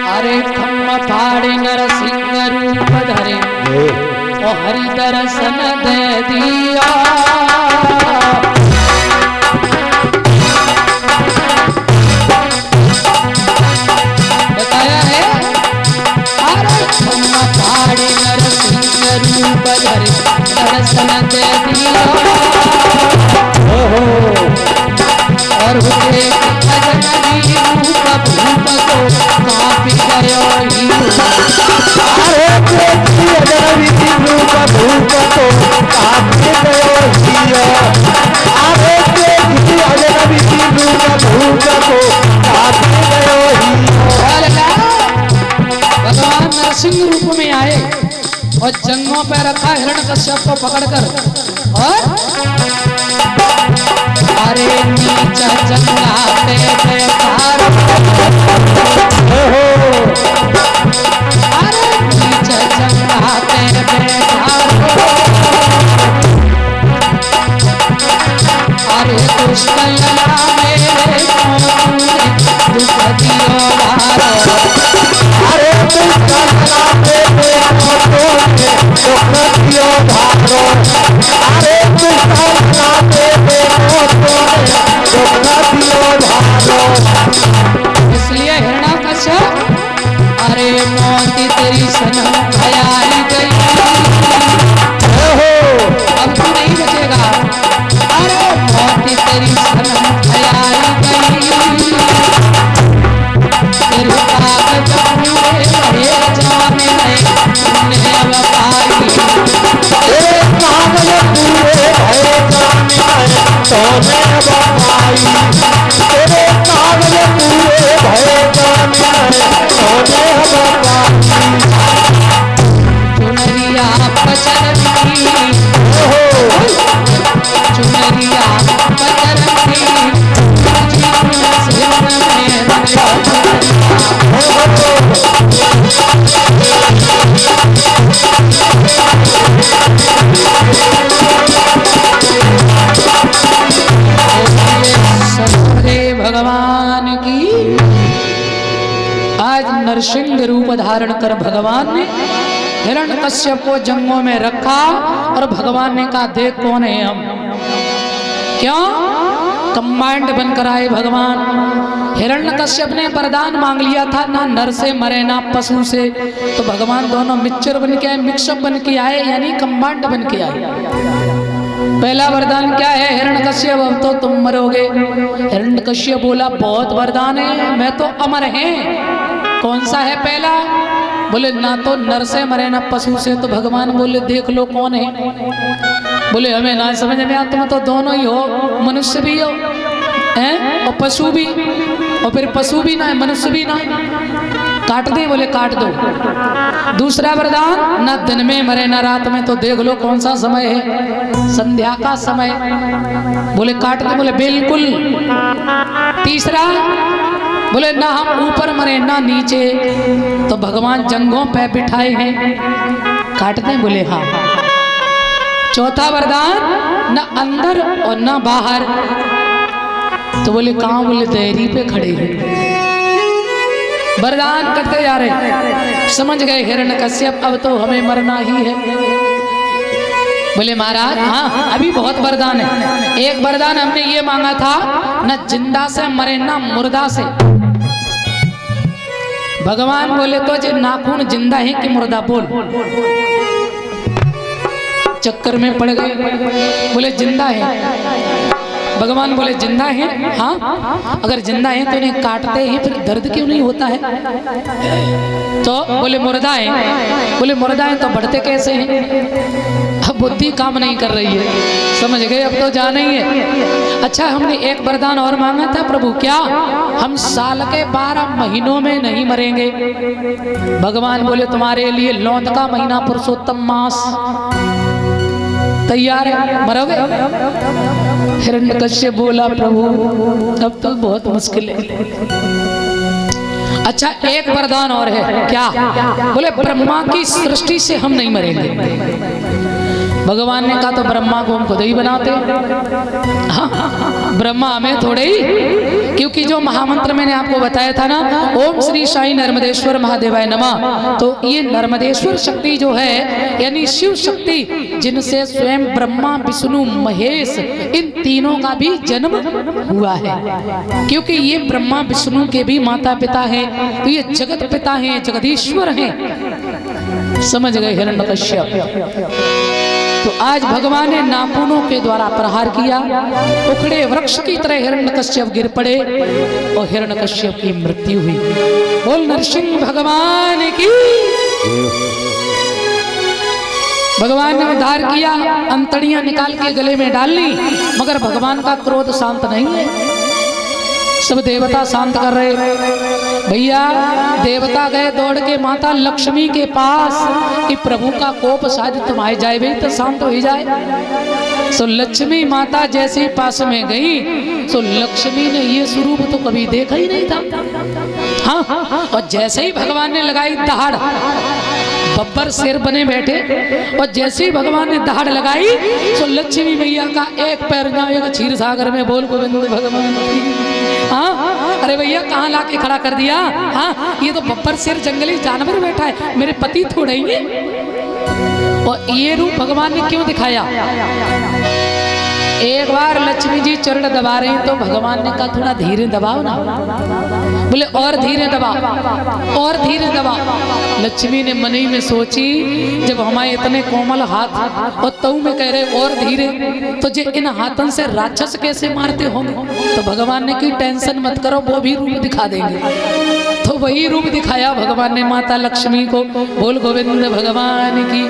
अरे खम्मा फाड़े नरसिंह रूप धरे ओ हरि दर्शन दे दिया। बताया है अरे खम्मा फाड़े नरसिंह रूप धरे दर्शन दे दिया। और हुए अजनबी रूप भूप को काफी गयो ही। अरे अजनबी रूप भूप को काफी गयो ही। अरे अजनबी रूप भूप को काफी गयो ही। भगवान नरसिंह रूप में आए और जंगों पे रखा हिरण्यकश्यप को पकड़कर और अरे नीचा जंगा पे बेकार। अरे नीचा जंगा पे बेकार। अरे दुष्ट लला मेरे तूने दुख दियो भारो। अरे दुष्ट लला मेरे तूने दुख दियो भारो। अरे दुष्ट लला मेरे इसलिए हिरण्यकश्यप अरे मोती तेरी सनम खयाई गई। अब तू नहीं बचेगा। अरे मोती तेरी सनम खयाई गई। तेरे कागज पूरे भरे जाने में तूने अब पाई। तेरे कागज पूरे भरे जाने में तूने अब पाई। तेरे कागज पूरे भरे जाने में तूने अब पाई। चुनरिया पचरती चुनरिया पचरती भगवान की। आज नरसिंह रूप धारण कर भगवान ने हिरण्यकश्यप को जंगों में रखा और भगवान ने कहा देख कौन है हम। क्यों कंबाइंड बनकर आए भगवान। हिरण्यकश्यप ने वरदान मांग लिया था ना नर से मरे ना पशु से, तो भगवान दोनों मिक्सचर बन के आए, मिक्सअप बन के आए, यानी कंबाइंड बन के आए। पहला वरदान क्या है हिरण्यकश्यप अब तो तुम मरोगे। हिरण्यकश्यप बोला बहुत वरदान है, मैं तो अमर है। कौन सा है पहला? बोले ना तो नर से मरे ना पशु से। तो भगवान बोले देख लो कौन है। बोले हमें ना समझ में आता, तुम तो दोनों ही हो, मनुष्य भी हो हैं और पशु भी, और फिर पशु भी ना है मनुष्य भी ना है। काट दे? बोले काट दो। दूसरा वरदान न दिन में मरे न रात में, तो देख लो कौन सा समय है, संध्या का समय। बोले काट दे? बोले बिल्कुल। तीसरा बोले ना हम ऊपर मरे ना नीचे, तो भगवान जंगों पे बिठाए हैं, काट दे? बोले हाँ। चौथा वरदान न अंदर और न बाहर, तो बोले कहाँ? बोले देहरी पे खड़े हैं। वरदान करते जा रहे। समझ गए हिरण्यकश्यप अब तो हमें मरना ही है। बोले महाराज हाँ अभी बहुत वरदान है। एक वरदान हमने ये मांगा था न जिंदा से मरे ना मुर्दा से। भगवान बोले तो जे नाखून जिंदा है कि मुर्दा? बोल। चक्कर में पड़ गए। बोले जिंदा है। भगवान बोले जिंदा है? हाँ अगर जिंदा है तो इन्हें काटते ही फिर दर्द क्यों नहीं होता है? तो बोले मुर्दा है। बोले मुर्दा है तो बढ़ते कैसे हैं? अब बुद्धि काम नहीं कर रही है। समझ गए? अब तो जाना ही है। अच्छा हमने एक वरदान और मांगा था प्रभु, क्या हम साल के 12 महीनों में नहीं मरेंगे? भगवान बोले तुम्हारे लिए लौंद का महीना पुरुषोत्तम मास तैयार है, मरोगे? हिरण्यकश्यप बोला प्रभु अब तो बहुत मुश्किल है। अच्छा एक वरदान और है। क्या? बोले ब्रह्मा की सृष्टि से हम नहीं मरेंगे। भगवान ने कहा तो ब्रह्मा को हम खुद ही बनाते। हाँ, ब्रह्मा हमें थोड़े ही, क्योंकि जो महामंत्र मैंने आपको बताया था ना, ओम श्री साई नर्मदेश्वर महादेवाय नमः, तो ये नर्मदेश्वर शक्ति जो है यानी शिव शक्ति, जिनसे स्वयं ब्रह्मा विष्णु महेश इन तीनों का भी जन्म हुआ है। क्योंकि ये ब्रह्मा विष्णु के भी माता पिता हैं, तो ये जगत पिता हैं, जगदीश्वर हैं। समझ गए हिरण्यकश्यप? तो आज भगवान ने नाखूनों के द्वारा प्रहार किया, उखड़े वृक्ष की तरह हिरण्यकश्यप गिर पड़े और हिरण्यकश्यप की मृत्यु हुई। बोल नरसिंह भगवान की। भगवान ने उद्धार किया, अंतड़ियां निकाल के गले में डाल ली, मगर भगवान का क्रोध शांत नहीं है। सब देवता शांत कर रहे। भैया देवता गए दौड़ के माता लक्ष्मी के पास कि प्रभु का कोप शायद तुम्हारे जाए भी तो शांत हो ही जाए। सो लक्ष्मी माता जैसे पास में गई, सो लक्ष्मी ने ये स्वरूप तो कभी देखा ही नहीं था। हाँ, और जैसे ही भगवान ने लगाई दहाड़, बब्बर शेर बने बैठे, और जैसे ही भगवान ने दहाड़ लगाई, तो लक्ष्मी मैया का एक पैर जाएगा क्षीर सागर में। बोल गोविंद भगवान। हाँ, अरे भैया कहाँ लाके खड़ा कर दिया? हाँ, ये तो बब्बर शेर जंगली जानवर बैठा है, मेरे पति थोड़े ही है। और ये रूप भगवान ने क्यों दिखाया? एक बार लक्ष्मी जी चरण दबा रही तो भगवान ने कहा थोड़ा धीरे दबाओ ना। बोले और धीरे दबा, और धीरे दबा। लक्ष्मी ने मन ही में सोची, जब हमारे इतने कोमल हाथ और तऊ में कह रहे और धीरे, तो जे इन हाथों से राक्षस कैसे मारते होंगे? तो भगवान ने की टेंशन मत करो, वो भी रूप दिखा देंगे। तो वही रूप दिखाया भगवान ने माता लक्ष्मी को। बोल गोविंद भगवान की।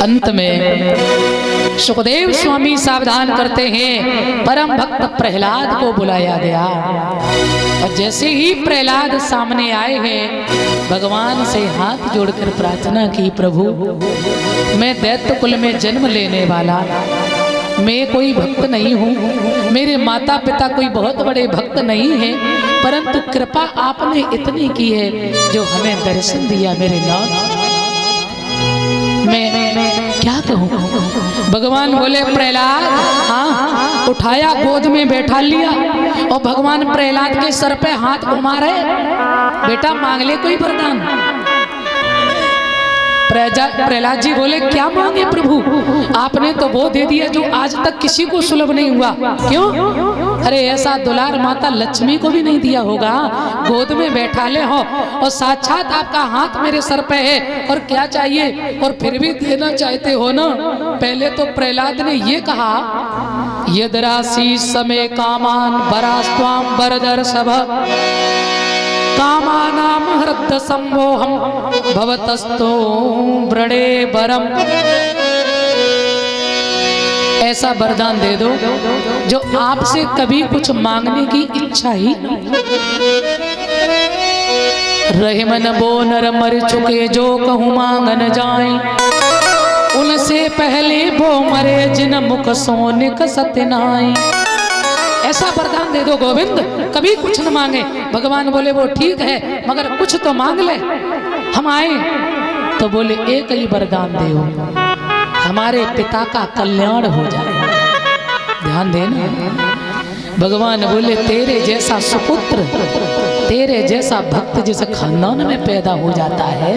अंत में सुखदेव स्वामी सावधान करते हैं, परम भक्त प्रहलाद को बुलाया गया, और जैसे ही प्रहलाद सामने आए हैं, भगवान से हाथ जोड़कर प्रार्थना की, प्रभु मैं दैत्य कुल में जन्म लेने वाला, मैं कोई भक्त नहीं हूँ, मेरे माता पिता कोई बहुत बड़े भक्त नहीं हैं, परंतु कृपा आपने इतनी की है जो हमें दर्शन दिया मेरे नाथ, मैं क्या कहूँ? भगवान बोले प्रहलाद, हाँ, उठाया गोद में बैठा लिया, और भगवान प्रहलाद के सर पे हाथ घुमा रहे, बेटा मांग ले कोई वरदान। प्रहलाद जी बोले क्या मांगे प्रभु? आपने तो वो दे दिया जो आज तक किसी को सुलभ नहीं हुआ। क्यों? अरे ऐसा दुलार माता लक्ष्मी को भी नहीं दिया होगा। गोद में बैठा ले हो और साक्षात आपका हाथ मेरे सर पे है, और क्या चाहिए? और फिर भी देना चाहते हो ना। पहले तो प्रहलाद ने ये कहा, यदराशि समय कामान बरास्वाम बरदर सभ कामानाम हृदय सम्मोहम भवतस्तो ब्रणे बरम। ऐसा वरदान दे दो जो आपसे कभी कुछ मांगने की इच्छा ही रहे। मन बो नर मर चुके जो कहूँ मांग न जाए, उनसे पहले वो मरे जिन मुख सोनिक सत्यनाई। ऐसा वरदान दे दो गोविंद, कभी कुछ न मांगे। भगवान बोले वो ठीक है, मगर कुछ तो मांग ले, हम आए। तो बोले एक ही वरदान दो, हमारे पिता का कल्याण हो जाए। ध्यान देना। भगवान बोले तेरे जैसा सुपुत्र, तेरे जैसा भक्त जिस खानदान में पैदा हो जाता है,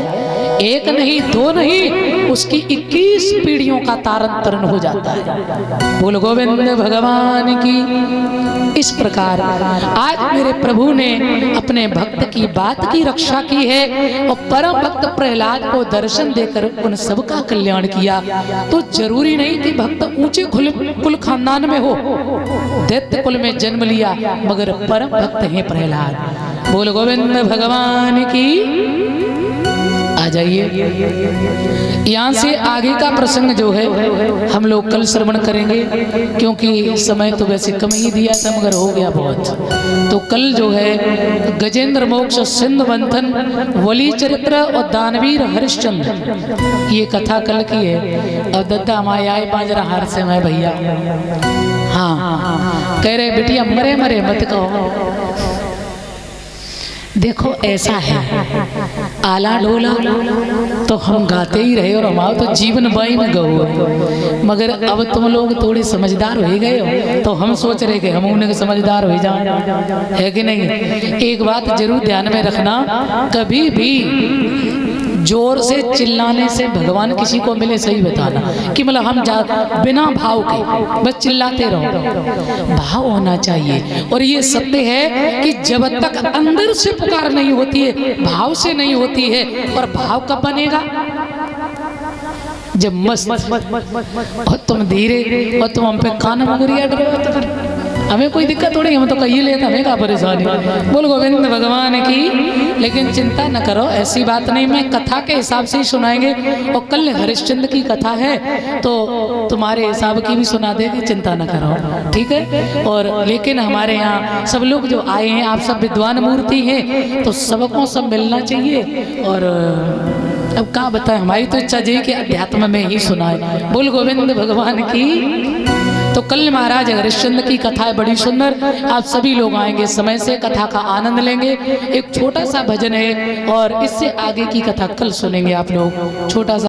एक नहीं दो नहीं, उसकी 21 पीढ़ियों का तारन तरण हो जाता है। बोल गोविंद भगवान की। इस प्रकार आज मेरे प्रभु ने अपने भक्त की बात की रक्षा की है, और परम भक्त प्रहलाद को दर्शन देकर उन सबका कल्याण किया। तो जरूरी नहीं कि भक्त ऊंचे कुल खानदान में हो, दैत्य कुल में जन्म लिया, मगर परम भक्त हैं प्रहलाद। बोल गोविंद भगवान की। आ जाइए, यहाँ से आगे का प्रसंग जो है हम लोग कल श्रवण करेंगे, क्योंकि समय तो वैसे कम ही दिया था मगर हो गया बहुत। तो कल जो है गजेंद्र मोक्ष सिंधु मंथन वली चरित्र और दानवीर हरिश्चंद्र, ये कथा कल की है। और दद्दा माया आए बाजरा हार से मैं भैया, हाँ कह रहे बिटिया मरे मरे मत कहो, देखो ऐसा है, आला डोला तो हम गाते ही रहे और हमारा तो जीवन बाई में गो, मगर अब तुम लोग थोड़े समझदार हो गए हो तो हम सोच रहे कि हम उन्हें समझदार हो जाए, है कि नहीं। एक बात जरूर ध्यान में रखना, कभी भी जोर से चिल्लाने से भगवान किसी को मिले सही बताना कि मतलब हम बिना भाव के बस चिल्लाते रहो, भाव होना चाहिए। और ये सत्य है कि जब तक अंदर से पुकार नहीं होती है, भाव से नहीं होती है, और भाव कब बनेगा जब मस्त और तुम धीरे और तुम हम पे कान मुगरिया डरो तो फिर हमें कोई दिक्कत थोड़ी, हम तो कही लेते, हमें क्या परेशानी। बोल गोविंद भगवान की। लेकिन चिंता न करो, ऐसी बात नहीं, मैं कथा के हिसाब से ही सुनाएंगे। और कल हरिश्चंद्र की कथा है तो तुम्हारे हिसाब की भी सुना देगी, चिंता न करो, ठीक है। और लेकिन हमारे यहाँ सब लोग जो आए हैं, आप सब विद्वान मूर्ति हैं, तो सबको सब मिलना चाहिए। और अब क्या बताएं, हमारी तो इच्छा जी कि अध्यात्म में ही सुनाए। बोल गोविंद भगवान की। तो कल महाराज हरिश्चंद्र की कथा है बड़ी सुंदर, आप सभी लोग आएंगे समय से, कथा का आनंद लेंगे। एक छोटा सा भजन है और इससे आगे की कथा कल सुनेंगे आप लोग, छोटा सा।